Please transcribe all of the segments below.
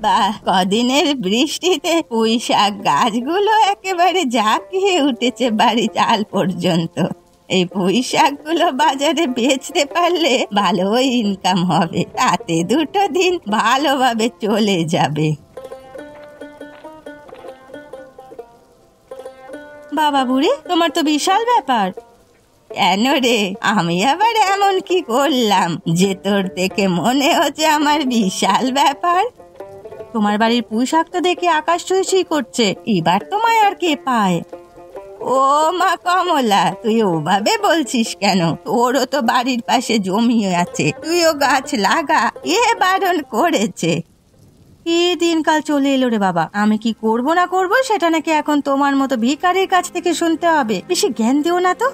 বাহ, কদিনের বৃষ্টিতে পুঁই শাক গাছগুলো একেবারে ঝাঁকিয়ে উঠেছে বাড়ি চাল পর্যন্ত। এই পুঁই শাকগুলো বাজারে বেচতে পারলে ভালো ইনকাম হবে, তাতে দুটো দিন ভালোভাবে চলে যাবে। বাবা বুড়ি, তোমার তো বিশাল ব্যাপার। কেন রে, আমি আবার এমন কি করলাম যে তোর দেখে মনে হচ্ছে আমার বিশাল ব্যাপার? তোমার বাড়ির পুঁই শাক তো দেখে আকাশ ছুঁই করছে, এবার তোমায় আর কে পায়? ও মা কমলা, তুই ওভাবে বলছিস কেন? তোরও তো বাড়ির পাশে জমি আছে, তুইও গাছ লাগা, এ বারণ করেছে? কি দিনকাল চলে এলো রে বাবা, আমি কি করব না করব সেটা নাকি এখন তোমার মতো ভিখারির কাছ থেকে শুনতে হবে? বেশি জ্ঞান দিও না তো।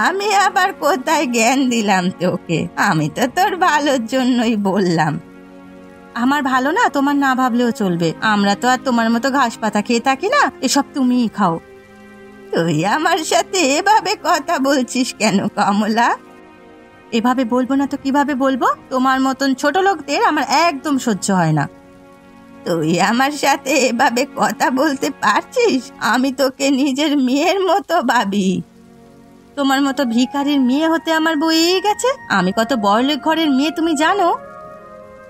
আমি আবার কোথায় জ্ঞান দিলাম তোকে? আমি তো তোর ভালোর জন্যই বললাম। আমার ভালো না তোমার না ভাবলেও চলবে, আমরা তো আর তোমার মতো ঘাস পাতা খেয়ে থাকি না, এসব তুমিই খাও। তুই আমার সাথে এভাবে কথা বলছিস কেন কমলা? এভাবে বলবো না তো কিভাবে বলবো? তোমার মতন ছোট লোকদের আমার একদম সহ্য হয় না। তুই আমার সাথে এভাবে কথা বলতে পারছিস? আমি তোকে নিজের মেয়ের মতো ভাবি। তোমার মতো ভিখারির মেয়ে হতে আমার বয়েই গেছে। আমি কত বড়লোক ঘরের মেয়ে তুমি জানো?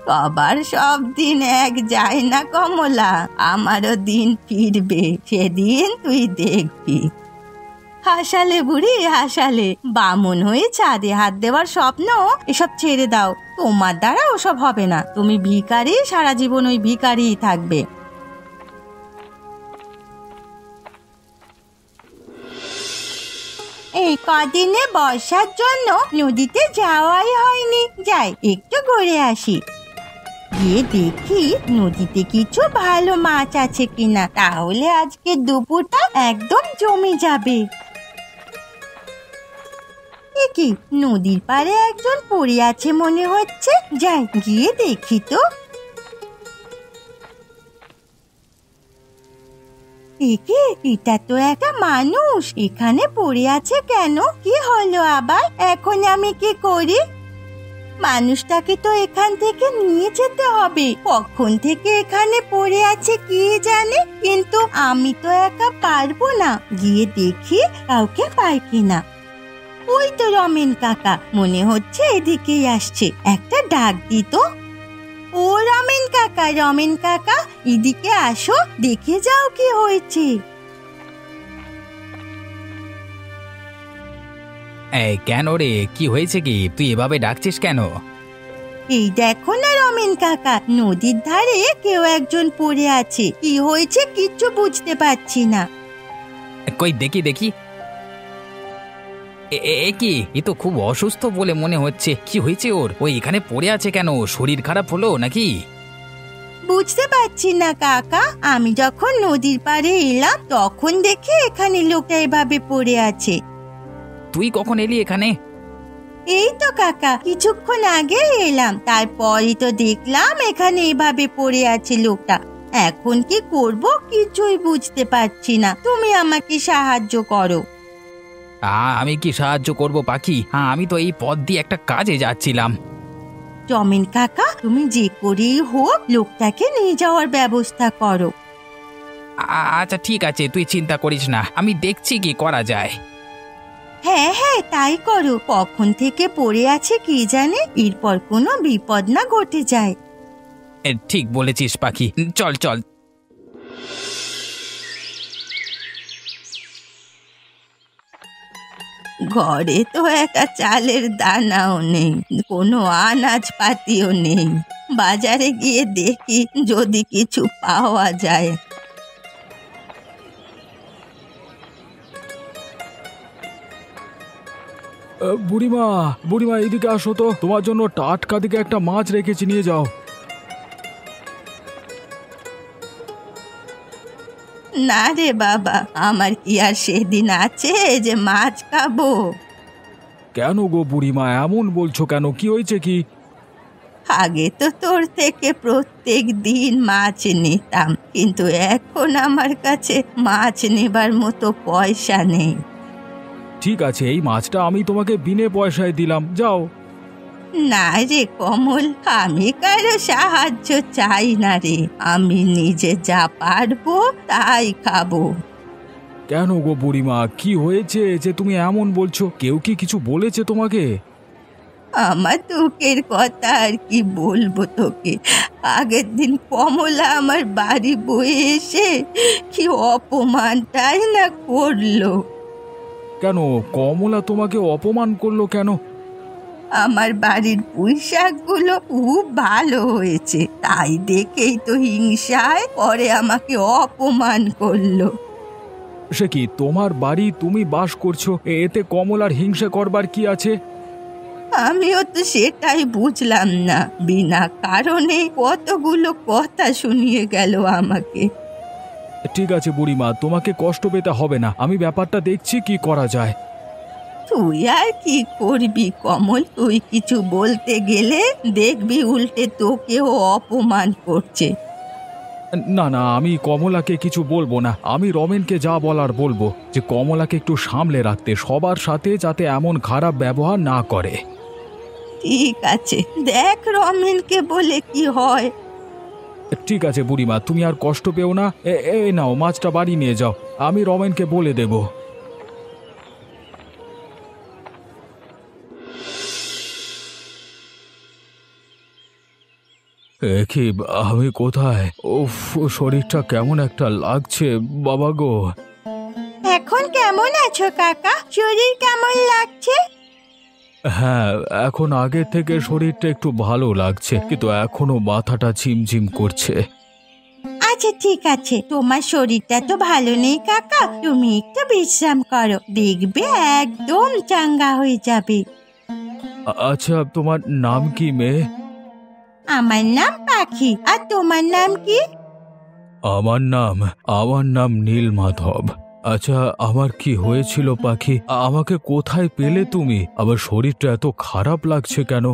সবার সব দিন এক যায় না কমলা, আমারও দিন ফিরবে, সেদিন তুই দেখবি। হাসালে বুড়ি হাসালে, বামুন হয়ে চাঁদে হাত দেওয়ার স্বপ্ন এসব ছেড়ে দাও, তোমার দ্বারা ওসব হবে না। তুমি ভিখারি, সারা জীবন ওই ভিখারিই থাকবে। এই কদিনে বর্ষার জন্য নদীতে যাওয়াই হয়নি, যাই একটু ঘুরে আসি। গিয়ে দেখি নদীতে কিছু ভালো মাছ আছে কিনা, তাহলে আজকে দুপুরটা একদম জমে যাবে। কি নদীর পাড়ে একজন পড়ে আছে মনে হচ্ছে, যাই গিয়ে দেখি তো। এটা তো একটা মানুষ, এখানে পড়ে আছে কেন? কি হলো আবার? এখন আমি কি করি? মানুষটাকে তো এখান থেকে নিয়ে যেতে হবে, কখন থেকে এখানে পড়ে আছে কে জানে, কিন্তু আমি তো একা পারবো না। গিয়ে দেখি কাউকে পাই কিনা। ওই তো রমেন কাকা, মনে হচ্ছে এদিকেই আসছে, একটা ডাক দিত। ও রমেন কাকা, রমেন কাকা, এদিকে আসো, দেখে যাও কি হয়েছে। এই কেন রে, কি হয়েছে? কি তুই এভাবে ডাকছিস কেন? এই দেখো না রমেন কাকা, নদীর ধারে কেউ একজন পড়ে আছে, কি হয়েছে কিচ্ছু বুঝতে পারছি না। কই দেখি দেখি। কি, এ তো খুব অসুস্থ বলে মনে হচ্ছে। কি হয়েছে ওর? ওই এখানে পড়ে আছে কেন? শরীর খারাপ হলো নাকি? বুঝতে পারছি না কাকা, আমি যখন নদীর পাড়ে এলাম তখন দেখি এখানে লোকটা এভাবে পড়ে আছে। তুই কখন এলি এখানে? এই তো কাকা, কিছুক্ষণ আগে এলাম, তারপরই তো দেখলাম এখানে এভাবে পড়ে আছে লোকটা। এখন কি করব কিছুই বুঝতে পারছি না, তুমি আমাকে সাহায্য করো। আমি কি সাহায্য করব পাখি? আমি তো এই পথ দিয়ে একটা কাজে যাচ্ছিলাম। রমেন কাকা, তুমি যে করেই হোক লোকটাকে নিয়ে যাওয়ার ব্যবস্থা করো। আচ্ছা ঠিক আছে, তুই চিন্তা করিস না, আমি দেখছি কি করা যায়। হ্যাঁ হ্যাঁ তাই করো, কখন থেকে পড়ে আছে কে জানে, এরপর কোনো বিপদ না ঘটে যায়। ঠিক বলেছিস পাখি, চল চল। ঘরে তো একটা চালের দানাও নেই, কোনো আনাজ পাতিও নেই। বাজারে গিয়ে দেখি যদি কিছু পাওয়া যায়। বুড়িমা, বুড়িমা এদিকে আসো তো, তোমার জন্য টাটকা দিকে একটা মাছ রেখেছি, নিয়ে যাও। না রে বাবা, আমার কি আর সেদিন আছে যে মাছ খাবো? কেন গো বুড়িমা, এমন বলছো কেন? কি হয়েছে কি? আগে তো তোর থেকে প্রত্যেক দিন মাছ নিতাম, কিন্তু এখন আমার কাছে মাছ নেবার মতো পয়সা নেই। ঠিক আছে, এই মাছটা আমি তোমাকে বিনে পয়সায় দিলাম, যাও। না রে কমল, আমি কারো সাহায্য চাই না রে, আমি নিজে যা পারবো তাই খাবো। কেন গো বুড়িমা, কি হয়েছে যে তুমি এমন বলছো? কেউ কি কিছু বলেছে তোমাকে? আমার দুঃখের কথা আর কি বলবো তোকে। আগের দিন কমলা আমার বাড়ি বয়ে এসে কি অপমানটাই না করলো। কেন কমলা তোমাকে অপমান করলো কেন? আমার বাড়ির পুঁই শাকগুলো খুব ভালো হয়েছে, তাই দেখেই তো হিংসায় পরে আমাকে অপমান করলো। সে কি, তোমার বাড়ি, তুমি বাস করছো, এতে কমলার হিংসা করবার কি আছে? আমিও তো সেটাই বুঝলাম না, বিনা কারণে কতগুলো কথা শুনিয়ে গেল আমাকে। ঠিক আছে বুড়িমা, তোমাকে কষ্ট পেতে হবে না, আমি ব্যাপারটা দেখছি কি করা যায়। তুই আর কি করবি কমল, তুই কিছু বলতে গেলে দেখবি উল্টে তোকেও অপমান করছে। না না, আমি কমলাকে কিছু বলবো না, আমি রমেনকে যা বলার বলবো, যে কমলাকে একটু সামলে রাখতে, সবার সাথে যাতে এমন খারাপ ব্যবহার না করে। ঠিক আছে, দেখ রমেনকে বলে কি হয়। ঠিক আছে বুড়িমা, তুমি আর কষ্ট পেও না। নাও মাছটা বাড়ি নিয়ে যাও, আমি রমেনকে বলে দেব। কি, আমি কোথায়? উফ, শরীরটা কেমন একটা লাগছে বাবা গো। এখন কেমন আছো কাকা? শরীর কেমন লাগছে? হ্যাঁ, এখন আগের থেকে শরীরটা একটু ভালো লাগছে, কিন্তু এখনো মাথাটা ঝিমঝিম করছে। আচ্ছা ঠিক আছে, তোমার শরীরটা তো ভালো নেই কাকা, তুমি একটু বিশ্রাম করো, দেখবে একদম চাঙ্গা হয়ে যাবে। আচ্ছা, তোমার নাম কি মেয়ে? আমার নাম পাখি, আর তোমার নাম কি? আমার নাম নীলমাধব। আচ্ছা, আমার কি হয়েছিল পাখি? আমাকে কোথায় পেলে তুমি? আবার শরীরটা এত খারাপ লাগছে কেন?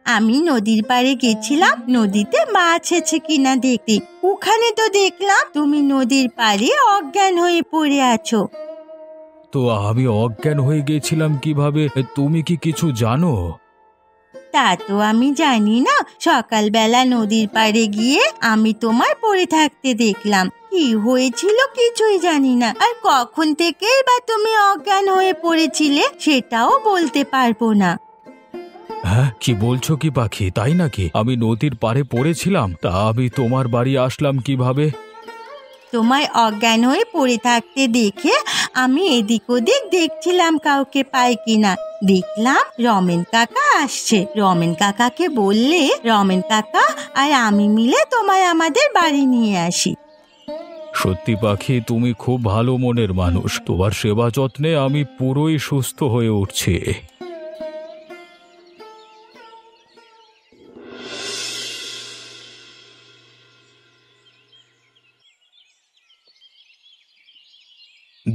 আমি নদীর পাড়ে গেছিলাম নদীতে মাছ আছে কিনা দেখতে, ওখানে তো দেখলাম তুমি নদীর পাড়ে অজ্ঞান হয়ে পড়ে আছো। তো আমি অজ্ঞান হয়ে গেছিলাম কিভাবে? তুমি কি কিছু জানো? তা তো আমি জানি না, সকালবেলা নদীর পাড়ে গিয়ে আমি তোমার পড়ে থাকতে দেখলাম, কি হয়েছিল কিছুই জানি না, আর কখন থেকে বা তুমি অজ্ঞান হয়ে পড়েছিলে সেটাও বলতে পারবো না। হ্যাঁ, কি বলছো কি পাখি, তাই নাকি? আমি নদীর পাড়ে পড়েছিলাম, তা আমি তোমার বাড়ি আসলাম কিভাবে? তোমায় অজ্ঞান হয়ে পড়ে থাকতে দেখে আমি এদিক ওদিক দেখছিলাম কাউকে পাই কিনা, দেখলাম রমেন কাকা আসছে। রমেন কাকাকে বললে রমেন কাকা আর আমি মিলে তোমায় আমাদের বাড়ি নিয়ে আসি। সত্যি পাখি, তুমি খুব ভালো মনের মানুষ, তোমার সেবা যত্নে আমি পুরোই সুস্থ হয়ে উঠছি।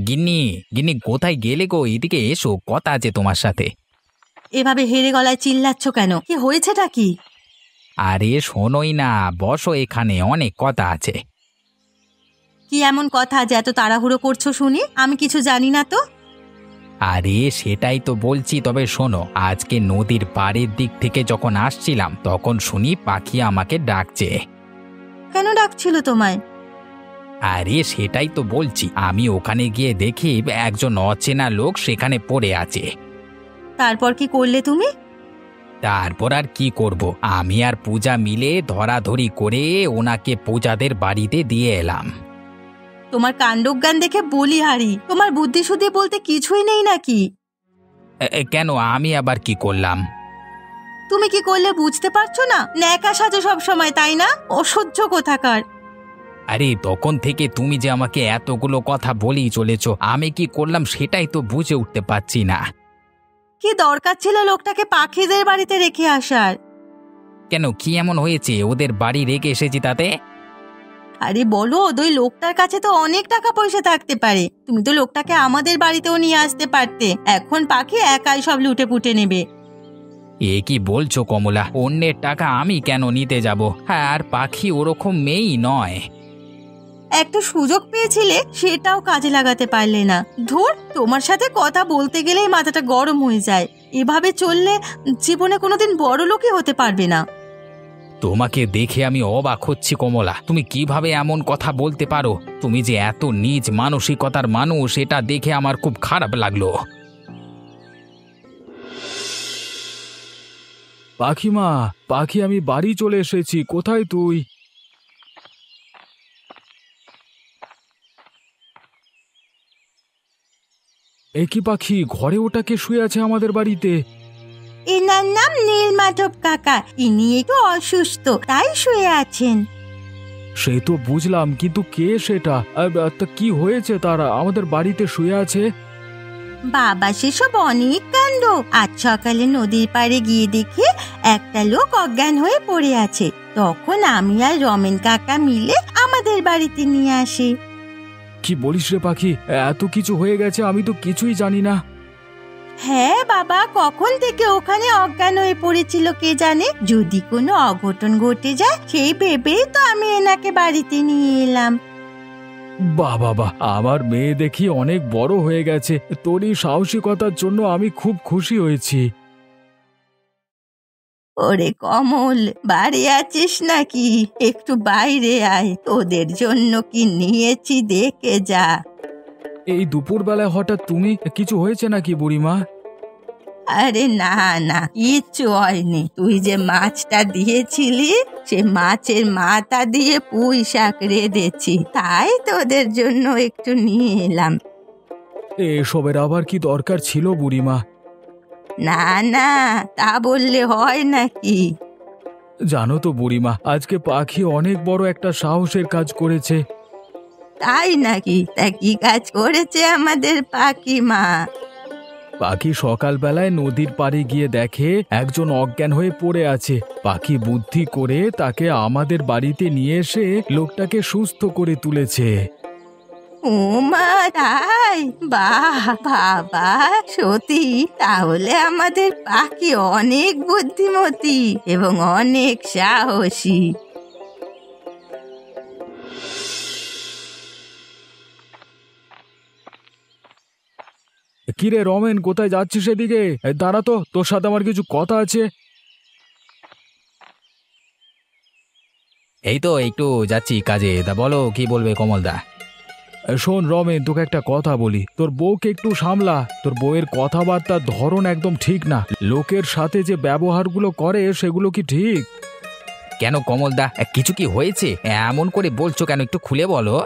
গিন্নি, গিন্নি কোথায় গেলে গো? এদিকে এসো, কথা আছে তোমার সাথে। এভাবে হেরে গলায় চিল্লাচ্ছ কেন? কি হয়েছেটা কি? আরে শোনোই না, বসো এখানে, অনেক কথা আছে। কি এমন কথা যে এত তাড়াহুড়ো করছো শুনি? আমি কিছু জানি না তো। আরে সেটাই তো বলছি, তবে শোনো, আজকে নদীর পাড়ের দিক থেকে যখন আসছিলাম তখন শুনি পাখি আমাকে ডাকছে। কেন ডাকছিল তোমায়? আরে সেটাই তো বলছি, আমি ওখানে গিয়ে দেখি একজন অচেনা লোক সেখানে পড়ে আছে। তারপর কি করলে তুমি? তারপর আর কি করব, আমি আর পূজা মিলে ধরাধরি করে ওনাকে পূজাদের বাড়িতে দিয়ে এলাম। তোমার কাণ্ডজ্ঞান দেখে বলি হারি, তোমার বুদ্ধি শুদ্ধি বলতে কিছুই নেই নাকি? কেন, আমি আবার কি করলাম? তুমি কি করলে বুঝতে পারছো না? ন্যাকা সাজো সব সময়, তাই না? অসহ্য কোথাকার। আরে তখন থেকে তুমি যে আমাকে এতগুলো কথা বলেই চলেছ, আমি কি করলাম সেটাই তো বুঝে উঠতে পারছি না। কি দরকার ছিল লোকটাকে পাখিদের বাড়িতে রেখে আসার? কেন, কি এমন হয়েছে ওদের বাড়ি রেখে এসেছি তাতে? আরে বলো, ওই লোকটার কাছে তো অনেক টাকা পয়সা থাকতে পারে, তুমি তো লোকটাকে আমাদের বাড়িতেও নিয়ে আসতে পারতে। এখন পাখি একাই সব লুটে পুটে নেবে। এ কি বলছো কমলা? অন্যের টাকা আমি কেন নিতে যাব? হ্যাঁ, আর পাখি ওরকম মেয়েই নয়। একটা সুযোগ পেয়েছিলে সেটাও কাজে লাগাতে পারলে না। ধুর, তোমার সাথে কথা বলতে গেলেই মাথাটা গরম হয়ে যায়। এভাবে চললে জীবনে কোনোদিন বড় লোকই হতে পারবে না। তোমাকে দেখে আমি অবাক হচ্ছি কমলা, তুমি কিভাবে এমন কথা বলতে পারো? তুমি যে এত নীচ মানসিকতার মানুষ এটা দেখে আমার খুব খারাপ লাগলো। পাখিমা, পাখি, আমি বাড়ি চলে এসেছি। কোথায় তুই? কি পাখি, ঘরে ওটাকে শুয়ে আছে আমাদের বাড়িতে? এনার নাম নীলমাধব কাকা। ইনি একটু অসুস্থ, তাই শুয়ে আছেন। সে তো বুঝলাম, কিন্তু কে সেটা? তা কি হয়েছে তারা আমাদের বাড়িতে শুয়ে আছে? বাবা, সেসব অনেক কাণ্ড। আজ সকালে নদীর পাড়ে গিয়ে দেখে একটা লোক অজ্ঞান হয়ে পড়ে আছে। তখন আমি আর রমেন কাকা মিলে আমাদের বাড়িতে নিয়ে আসি। কি বলিস রে পাখি, এত কিছু হয়ে গেছে, আমি তো কিছুই জানি না। হ্যাঁ বাবা, কখন থেকে ওখানে অজ্ঞান হয়ে পড়েছিল কে জানে। যদি কোনো অঘটন ঘটে যায় সেই ভেবেই তো আমি এনাকে বাড়িতে নিয়ে এলাম। বাহ বাহ বাহ, আমার মেয়ে দেখি অনেক বড় হয়ে গেছে। তোর এই সাহসিকতার জন্য আমি খুব খুশি হয়েছি। ওরে কমল, বাড়ি আছিস নাকি? একটু বাইরে আয়, তোদের জন্য কি নিয়েছি দেখে যা। এই দুপুরবেলায় হঠাৎ তুমি, কিছু হয়েছে নাকি বুড়িমা? আরে না না, কিচ্ছু হয়নি। তুই যে মাছটা দিয়েছিলি সে মাছের মাথা দিয়ে পুঁই শাক রেঁধেছি, তাই তোদের জন্য একটু নিয়ে এলাম। এসবের আবার কি দরকার ছিল বুড়িমা? না না, তা বললে হয় নাকি? জানো তো বুড়িমা, আজকে পাখি অনেক বড় একটা সাহসের কাজ করেছে। তাই নাকি? তা কি কাজ করেছে আমাদের পাখিমা? পাখি সকালবেলায় নদীর পাড়ে গিয়ে দেখে একজন অজ্ঞান হয়ে পড়ে আছে। পাখি বুদ্ধি করে তাকে আমাদের বাড়িতে নিয়ে এসে লোকটাকে সুস্থ করে তুলেছে। ও মা, তাই? বাহ বাবা, সত্যি তাহলে আমাদের পাখি অনেক বুদ্ধিমতী এবং অনেক সাহসী। কিরে রমেন, কোথায় যাচ্ছিস সেদিকে? দাঁড়া তো, তোর সাথে আমার কিছু কথা আছে। এই তো একটু যাচ্ছি কাজে। তা বলো, কি বলবে কমলদা? শোন রমেন, তোকে একটা কথা বলি, তোর বউকে একটু সামলা। তোর বউয়ের কথাবার্তার ধরন একদম ঠিক না। লোকের সাথে যে ব্যবহারগুলো করে সেগুলো কি ঠিক? কেন কমলদা, কিছু কি হয়েছে? এমন করে বলছো কেন, একটু খুলে বলো।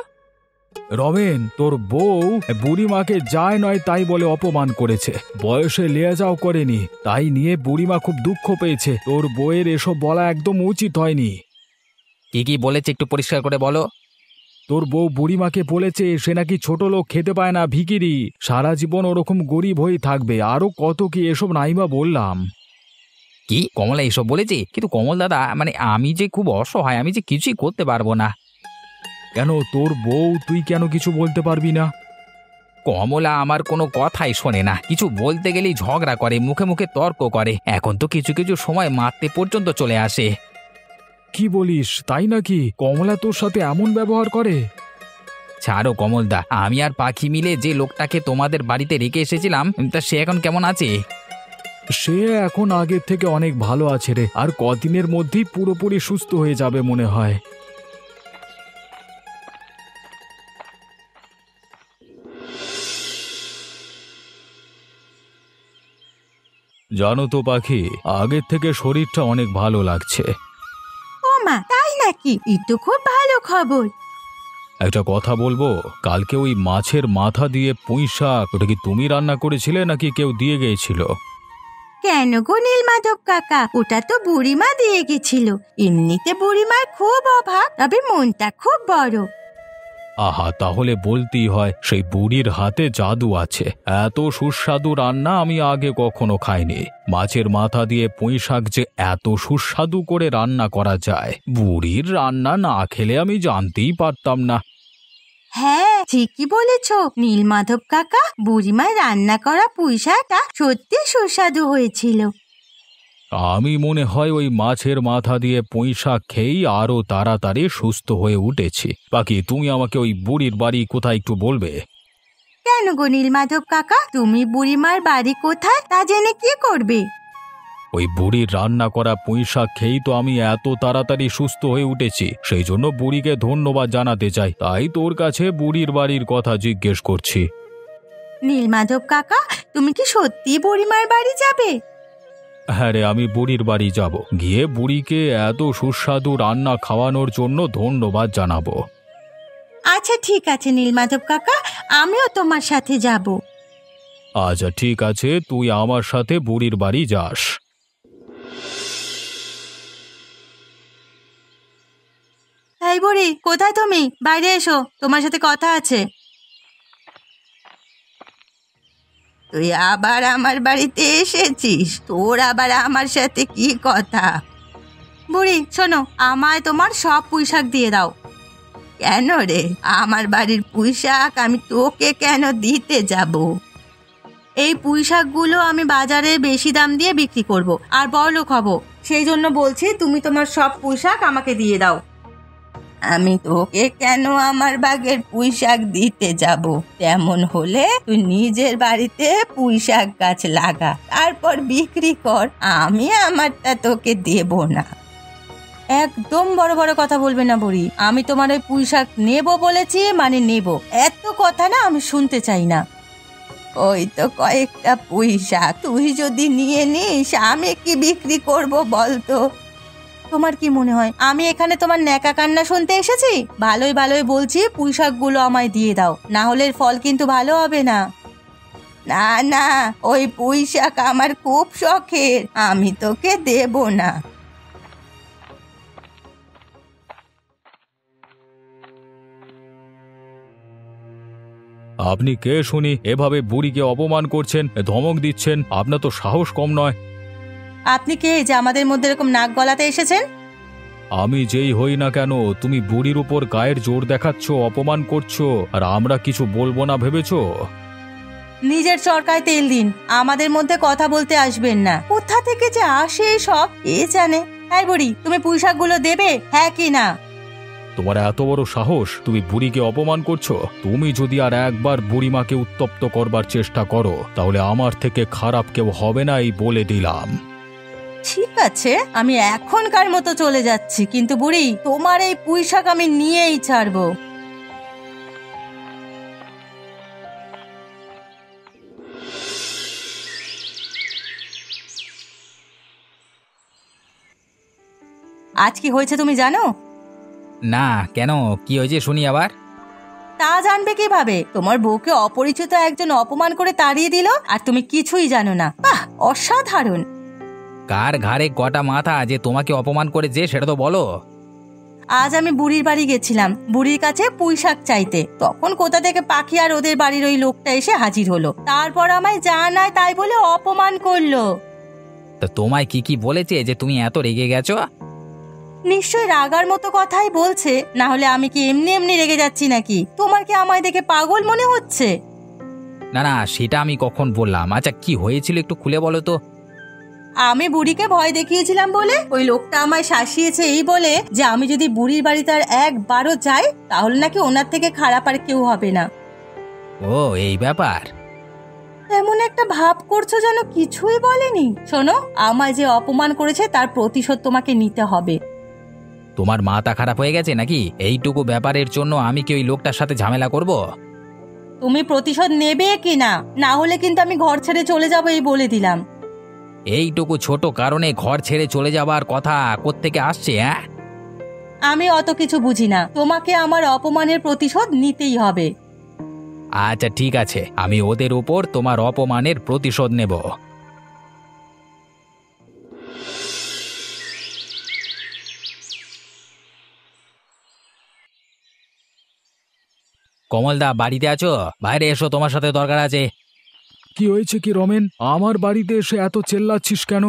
রমেন, তোর বউ বুড়িমাকে যায় নয় তাই বলে অপমান করেছে। বয়সে লেয়াজাও করেনি, তাই নিয়ে বুড়িমা খুব দুঃখ পেয়েছে। তোর বউয়ের এসব বলা একদম উচিত হয়নি। কি কি বলেছে একটু পরিষ্কার করে বলো। তোর বউ বুড়িমাকে বলেছে সে নাকি ছোট লোক, খেতে পায় না, ভিখিরি, সারা জীবন ওরকম গরিব হয়ে থাকবে। আরো কত কি এসব নাইবা বললাম। কি কমলা এসব বলেছে? কিন্তু কমল দাদা, মানে আমি যে খুব অসহায়, আমি যে কিছুই করতে পারবো না। কেন তোর বউ, তুই কেন কিছু বলতে পারবি না? কমলা আমার কোনো কথাই শোনে না, কিছু বলতে গেলেই ঝগড়া করে, মুখে মুখে তর্ক করে। এখন তো কিছু কিছু সময় মারতে পর্যন্ত চলে আসে। কি বলিস, তাই নাকি? কমলা তোর সাথে এমন ব্যবহার করে? ছাড়ো কমলদা, আমি আর পাখি মিলে যে লোকটাকে তোমাদের বাড়িতে রেখে এসেছিলাম তা সে এখন কেমন আছে? সে এখন আগের থেকে অনেক ভালো আছে রে। আর কদিনের মধ্যেই পুরোপুরি সুস্থ হয়ে যাবে মনে হয়। জানো তো পাখি, আগের থেকে শরীরটা অনেক ভালো লাগছে। ও মা, তাই নাকি? এই তো খুব ভালো খবর। একটা কথা বলবো, কালকে ওই মাছের মাথা দিয়ে পুঁই শাক, ওটা কি তুমি রান্না করেছিলে নাকি কেউ দিয়ে গিয়েছিল? কেন গো নীলমাধব কাকা, ওটা তো বুড়িমা দিয়ে গেছিল। এমনিতে বুড়িমার খুব অভাব, তবে মনটা খুব বড়। আহা, তাহলে বলতেই হয় সেই বুড়ির হাতে জাদু আছে। এত সুস্বাদু রান্না আমি আগে কখনো খাইনি। মাছের মাথা দিয়ে পুঁই শাক যে এত সুস্বাদু করে রান্না করা যায়, বুড়ির রান্না না খেলে আমি জানতেই পারতাম না। হ্যাঁ, ঠিকই বলেছ নীলমাধব কাকা, বুড়িমার রান্না করা পুঁই শাকটা সত্যি সুস্বাদু হয়েছিল। আমি মনে হয় ওই মাছের মাথা দিয়ে পুঁই শাক খেয়েই আরো তাড়াতাড়ি সুস্থ হয়ে উঠেছি। বাকি তুমি আমাকে ওই বুড়ির বাড়ি কোথায় একটু বলবে? কেন গো নীলমাধব কাকা, তুমি বুড়িমার বাড়ি কোথায় তা জেনে কি করবে? ওই বুড়ির রান্না করা পুঁই শাক খেয়েই তো আমি এত তাড়াতাড়ি সুস্থ হয়ে উঠেছি। সেই জন্য বুড়িকে ধন্যবাদ জানাতে চাই, তাই তোর কাছে বুড়ির বাড়ির কথা জিজ্ঞেস করছি। নীলমাধব কাকা, তুমি কি সত্যি বুড়িমার বাড়ি যাবে? হ্যাঁ রে, আমি বুড়ির বাড়ি যাব, গিয়ে বুড়িকে এত সুস্বাদু রান্না খাওয়ানোর জন্য ধন্যবাদ জানাবো। আচ্ছা ঠিক আছে নীলমাধব কাকা, আমিও তোমার সাথে যাব। আচ্ছা ঠিক আছে, তুই আমার সাথে বুড়ির বাড়ি যাস। এই বুড়ি, কোথায় তুমি? বাইরে এসো, তোমার সাথে কথা আছে। তুই আবার আমার বাড়িতে এসেছিস? তোর আবার আমার সাথে কি কথা? বুড়ি শোনো, আমায় তোমার সব পুঁইশাক দিয়ে দাও। কেন রে, আমার বাড়ির পুঁইশাক আমি তোকে কেন দিতে যাব? এই পুঁইশাকগুলো আমি বাজারে বেশি দাম দিয়ে বিক্রি করব আর বড়লোক হব, সেই জন্য বলছি তুমি তোমার সব পুঁইশাক আমাকে দিয়ে দাও। আমি তোকে কেন আমার বাগের পুঁইশাক দিতে যাব? তেমন হলে তুই নিজের বাড়িতে পুঁইশাক গাছ লাগা, তারপর বিক্রি কর, আমি আমারটা তোকে দেব না। একদম বড় বড় কথা বলবে না বুড়ি, আমি তোমার ওই পুঁইশাক নেব বলেছি মানে নেব, এত কথা না আমি শুনতে চাই না। ওই তো কয়েকটা পুঁইশাক, তুই যদি নিয়ে নিস আমি কি বিক্রি করব বলতো? তোমার কি মনে হয় আমি এখানে তোমার ন্যাকা কান্না শুনতে এসেছি? ভালোই ভালোই বলছি পুঁইশাকগুলো আমায় দিয়ে দাও, না হলে এর ফল কিন্তু ভালো হবে না। না না, ওই পুঁইশাক আমার খুব শখের, আমি তোকে দেব না। আপনি কে শুনি এভাবে বুড়িকে অপমান করছেন, ধমক দিচ্ছেন? আপনার তো সাহস কম নয়। আপনি কে যে আমাদের মধ্যে এরকম নাক গলাতে এসেছেন? আমি যেই হই না কেন, তুমি বুড়ির উপর গায়ের জোর দেখাচ্ছ, অপমান করছো, আর আমরা কিছু বলবো না ভেবেছো? নিজের চরকায় তেল দিন, আমাদের মধ্যে কথা বলতে আসবেন না। কোথা থেকে যে আসে সব কে জানে। হ্যাঁ বুড়ি, তুমি পুঁইশাকগুলো দেবে, হ্যাঁ কি না? তোমার এত বড় সাহস, তুমি বুড়িকে অপমান করছো? তুমি যদি আর একবার বুড়িমাকে উত্তপ্ত করবার চেষ্টা করো তাহলে আমার থেকে খারাপ কেউ হবে না, এই বলে দিলাম। ঠিক আছে, আমি এখনকার মতো চলে যাচ্ছি, কিন্তু বুড়ি তোমার এই পুঁইশাক আমি নিয়েই ছাড়বো। আজ কি হয়েছে তুমি জানো? না, কেন? কি হয়েছে শুনি আবার। তা জানবে কিভাবে? তোমার বউকে অপরিচিত একজন অপমান করে তাড়িয়ে দিল আর তুমি কিছুই জানো না। বাহ, অসাধারণ। কার ঘাড়ে কটা মাথা যে তোমাকে অপমান করেছে সেটা তো বলো। আজ আমি বুড়ির বাড়ি গেছিলাম বুড়ির কাছে পুঁইশাক চাইতে, তখন কোথা থেকে পাখি আর ওদের বাড়ির ওই লোকটা এসে হাজির হলো, তারপর আমায় জানায় তাই বলে অপমান করলো। তো তোমায় কি কি বলেছে যে তুমি এত রেগে গেছো? নিশ্চয়ই রাগার মতো কথাই বলছে, না হলে আমি কি এমনি এমনি রেগে যাচ্ছি নাকি? তোমার কি আমায় দেখে পাগল মনে হচ্ছে? না না, সেটা আমি কখন বললাম? আচ্ছা কি হয়েছিল একটু খুলে বলো তো। আমি বুড়িকে ভয় দেখিয়েছিলাম বলে ওই লোকটা আমায় শাসিয়েছে এই বলে যে আমি যদি বুড়ির বাড়িতে আর একবারও যাই তাহলে নাকি ওনার থেকে খারাপ আর কেউ হবে না। ও এই ব্যাপার। এমন একটা ভাব করছো যেন কিছুই বলেনি। শোনো, আমায় যে অপমান করেছে তার প্রতিশোধ তোমাকে নিতে হবে। তোমার মাথা খারাপ হয়ে গেছে নাকি? এইটুকু ব্যাপারের জন্য আমি কি ওই লোকটার সাথে ঝামেলা করব? তুমি প্রতিশোধ নেবে কি না? না হলে কিন্তু আমি ঘর ছেড়ে চলে যাবো, এই বলে দিলাম। এইটুকু ছোট কারণে ঘর ছেড়ে চলে যাবার কথা কোত্থেকে আসছে? হ্যাঁ, আমি অত কিছু বুঝি না, তোমাকে আমার অপমানের প্রতিশোধ নিতেই হবে। আচ্ছা ঠিক আছে, আমি ওদের উপর তোমার অপমানের প্রতিশোধ নেব। কমলদা বাড়িতে আছো? বাইরে এসো, তোমার সাথে দরকার আছে। কি হয়েছে কি রমেন? আমার বাড়িতে এসে এত চেল্লাচ্ছিস কেন?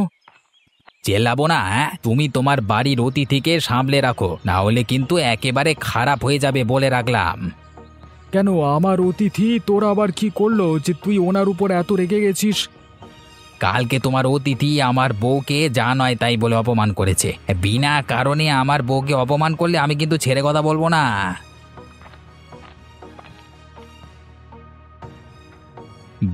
চেল্লাবো না? হ্যাঁ, তুমি তোমার বাড়ির অতিথিকে সামলে রাখো, না হলে কিন্তু একেবারে খারাপ হয়ে যাবে বলে রাখলাম। কেন, আমার অতিথি তোর আবার কি করলো যে তুই ওনার উপর এত রেগে গেছিস? কালকে তোমার অতিথি আমার বউকে যা নয় তাই বলে অপমান করেছে। বিনা কারণে আমার বউকে অপমান করলে আমি কিন্তু ছেড়ে কথা বলবো না।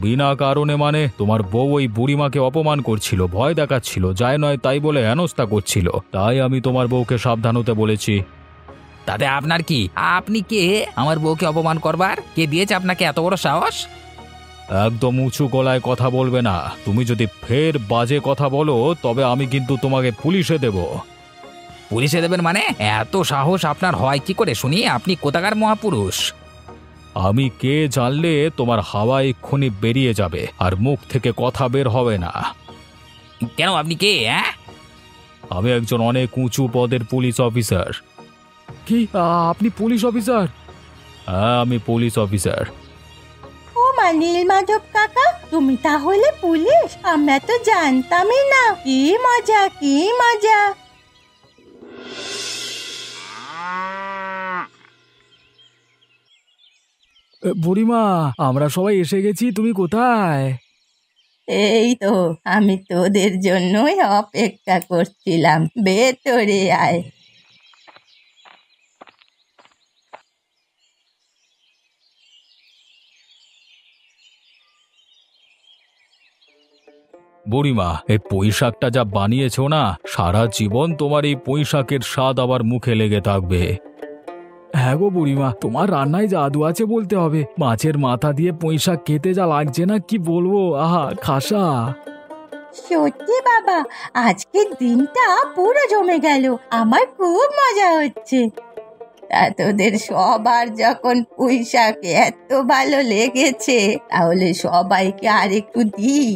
বিনা কারণে মানে? তোমার বউ ওই বুড়িমাকে অপমান করছিল, ভয় দেখাচ্ছিল, যায় নয় তাই বলে হেনস্থা করছিল, তাই আমি তোমার বউকে সাবধান হতে বলেছি। তাতে আপনার কি? আপনি কে আমার বউকে অপমান করবার? কে দিয়েছে আপনাকে এত বড় সাহস? একদম উঁচু গলায় কথা বলবে না। তুমি যদি ফের বাজে কথা বলো তবে আমি কিন্তু তোমাকে পুলিশে দেব। পুলিশে দেবেন মানে? এত সাহস আপনার হয় কি করে শুনি? আপনি কোথাকার মহাপুরুষ? আমি কে জানলে তোমার হাওয়া এক্ষুনি বেরিয়ে যাবে আর মুখ থেকে কথা বের হবে না। কেন, আপনি কে? আমি একজন অনেক উঁচু পদের পুলিশ অফিসার। কি আপনি পুলিশ অফিসার? হ্যাঁ, আমি পুলিশ অফিসার। ও মা, নীলমাধব কাকা, তুমি তাহলে পুলিশ? আমরা তো জানতামই না। কি মজা, কি মজা। বুড়িমা, আমরা সবাই এসে গেছি, তুমি কোথায়? এই তো, আমি তোদের জন্যই অপেক্ষা করছিলাম। ভেতরে আয়। বুড়িমা, এই পুঁইশাকটা যা বানিয়েছো না, সারা জীবন তোমার এই পুঁইশাকের স্বাদ আবার মুখে লেগে থাকবে। হ্যাঁ গো বুড়িমা, তোমার রান্নায় জাদু আছে বলতে হবে। মাছের মাথা দিয়ে পুঁইশাক খেতে যা লাগছে না, কি বলবো, আহা খাসা। সত্যি বাবা, আজকের দিনটা পুরো জমে গেল। আমার খুব মজা হচ্ছে। তা তোদের সবার যখন পুঁই শাক এত ভালো লেগেছে, তাহলে সবাইকে আর একটু দিই।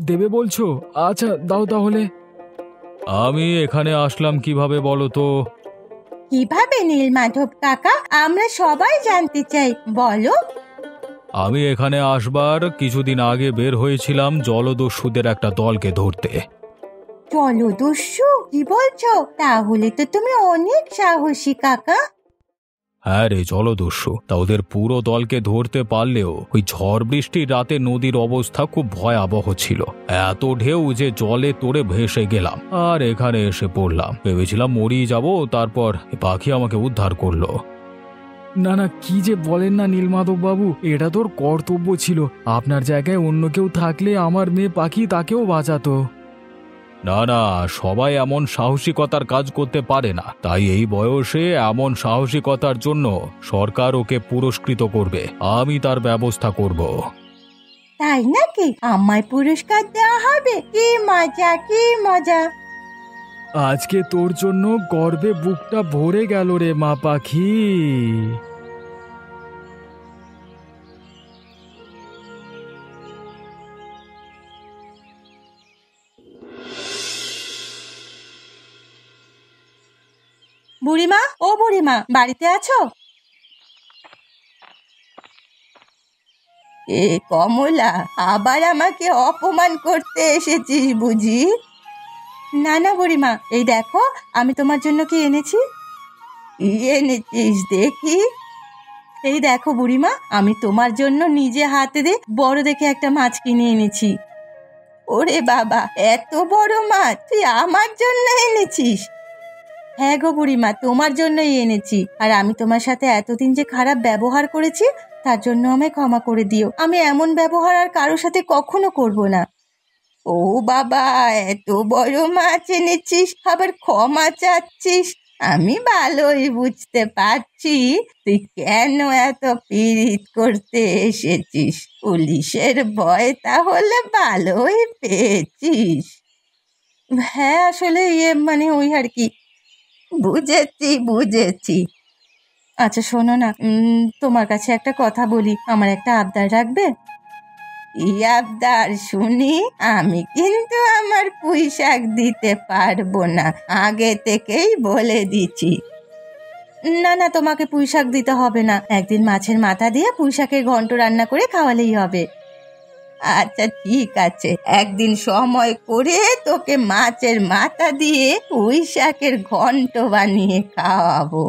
দেবে বলছো? আচ্ছা দাও তাহলে। আমি এখানে আসলাম কিভাবে বলো তো? কিভাবে নীলমাধব কাকা? আমরা সবাই জানতে চাই, বলো। আমি এখানে আসবার কিছুদিন আগে বের হয়েছিলাম জলদস্যুদের একটা দলকে ধরতে। জলদস্যু? কি বলছো? তাহলে তো তুমি অনেক সাহসী কাকা। হ্যাঁ রে, জলদস্যু। তা ওদের পুরো দলকে ধরতে পারলেও ওই ঝড় বৃষ্টির রাতে নদীর অবস্থা খুব ভয়াবহ ছিল। এত ঢেউ যে জলে তোড়ে ভেসে গেলাম আর এখানে এসে পড়লাম। ভেবেছিলাম মরিয়ে যাব, তারপর পাখি আমাকে উদ্ধার করলো। না না, কি যে বলেন না নীলমাধব বাবু, এটা তোর কর্তব্য ছিল। আপনার জায়গায় অন্য কেউ থাকলে আমার মেয়ে পাখি তাকেও বাঁচাতো। না না, সবাই এমন সাহসিকতার কাজ করতে পারে না, তাই এই বয়সে এমন সাহসিকতার জন্য সরকার ওকে পুরস্কৃত করবে। আমি তার ব্যবস্থা করব। তাই নাকি? আমায় পুরস্কার দেওয়া হবে? কি মজা, কি মজা। আজকে তোর জন্য গর্বে বুকটা ভরে গেল রে মা পাখি। বুড়িমা, ও বুড়িমা, বাড়িতে আছো? এ কমলা, আবার আমাকে অপমান করতে এসেছিস বুঝি? না না বুড়িমা, এই দেখো আমি তোমার জন্য কি এনেছি। কি এনেছিস দেখি? এই দেখো বুড়িমা, আমি তোমার জন্য নিজে হাতে দিয়ে বড় দেখে একটা মাছ কিনে এনেছি। ওরে বাবা, এত বড় মাছ তুই আমার জন্য এনেছিস? হ্যাঁ গো বুড়িমা, তোমার জন্যই এনেছি। আর আমি তোমার সাথে এতদিন যে খারাপ ব্যবহার করেছি, তার জন্য আমায় ক্ষমা করে দিও। আমি এমন ব্যবহার আর কারোর সাথে কখনো করব না। ও বাবা, এত বড় মাছ এনেছিস, আবার ক্ষমা চাচ্ছিস? আমি ভালোই বুঝতে পারছি তুই কেন এত পীড়িত করতে এসেছিস। পুলিশের ভয় তাহলে ভালোই পেয়েছিস। হ্যাঁ আসলে মানে ওই আর কি। বুঝেছি বুঝেছি। আচ্ছা শোনো না, তোমার কাছে একটা কথা বলি, আমার একটা আবদার রাখবে? ই আবদার শুনি? আমি কিন্তু আমার পুঁই শাক দিতে পারবো না, আগে থেকেই বলে দিচ্ছি। না না, তোমাকে পুঁই শাক দিতে হবে না। একদিন মাছের মাথা দিয়ে পুঁই শাকের ঘন্ট রান্না করে খাওয়ালেই হবে। আচ্ছা ঠিক আছে, একদিন সময় করে তোকে মাছের মাথা দিয়ে পুঁই শাকের ঘন্ট বানিয়ে খাওয়াবো।